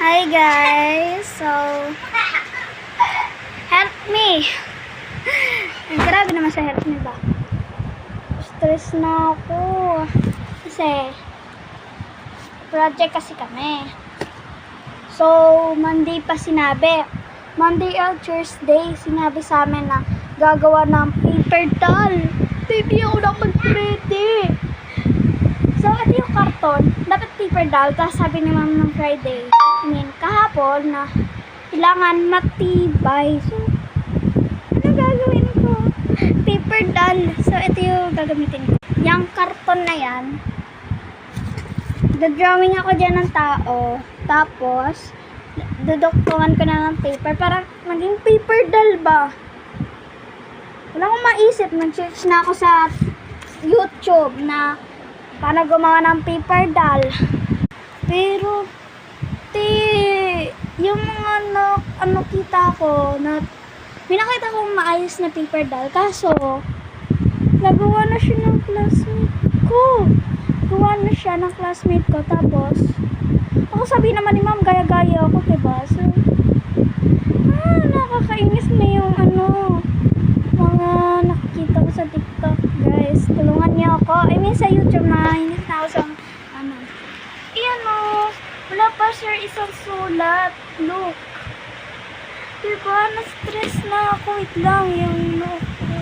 Hi guys! So, help me! Grabe naman sa help me ba? Stress na ako. Kasi, project kasi kami. So, Monday pa sinabi. Monday or Tuesday, sinabi sa amin na gagawa ng paper doll. Hindi ako nakapag-ready. So, ito yung karton. Dapat paper doll. Tapos sabi ni ma'am ng Friday, kahapon na kailangan matibay. So, ano gagawin ko? Paper doll. So, ito yung gagamitin ko. Yung karton na yan, dodrawing ako dyan ng tao. Tapos, duduktungan ko na ng paper para maging paper doll ba? Wala akong maisip. Nag-search na ako sa YouTube na paano gumawa ng paper doll. Pero, yung mga ano kita ko, na pinakita kong maayos na paper doll. Kaso, nagawa na siya ng classmate ko. Gawa na siya ng classmate ko. Tapos, ako sabi naman ni ma'am, gaya-gaya ako, diba? So, nakakainis na yung mga nakikita ko sa TikTok, guys. Tulungan niyo ako. I mean, sa YouTube na, hindi na ako sa, Ayan o. Wala pa sir isang sulat. Look. Diba? Na-stress na ako. Wait lang. Yung look ko.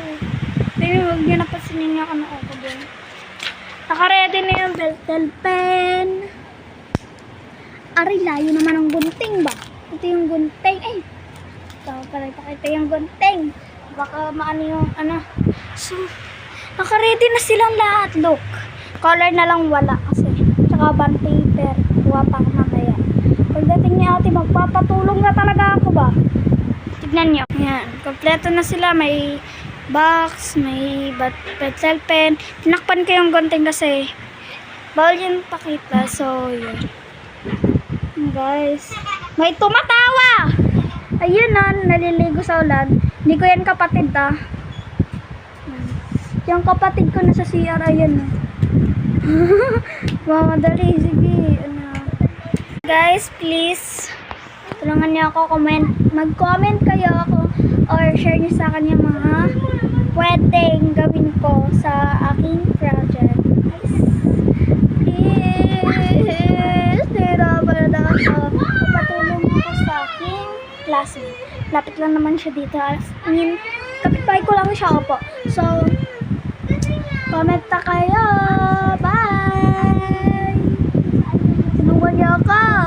Pero huwag nyo napasinin niya ako doon. Naka-ready na yung bell pen. Ari, layo naman ang gunting ba? Ito yung gunting. Ito pala ipakita yung gunting. Baka maano yung So, naka-ready na silang lahat. Look. Color na lang wala kasi. Tsaka bond paper. Kuha pa ako mamaya. Pagdating ni ate, magpapatulong na talaga ako ba? Tignan nyo. Yan. Kompleto na sila. May box, may pencil pen. Tinakpan ko yung gunting kasi bawal yung pakita. So, yun. Guys. May tumatawa! Ayun naliligo sa ulan. Hindi ko yan kapatid Yung kapatid ko nasa CR, ayun Mamadali, sige. Guys, please tulungan niyo ako, mag-comment kayo ako or share niyo sa akin yung mga pwedeng gawin ko sa aking project. Please, patulong ako sa aking classmate. Lapit lang naman siya dito. I mean, kapitbahay ko lang siya, opo. So, comment na kayo. Bye! Tulungan niyo ako.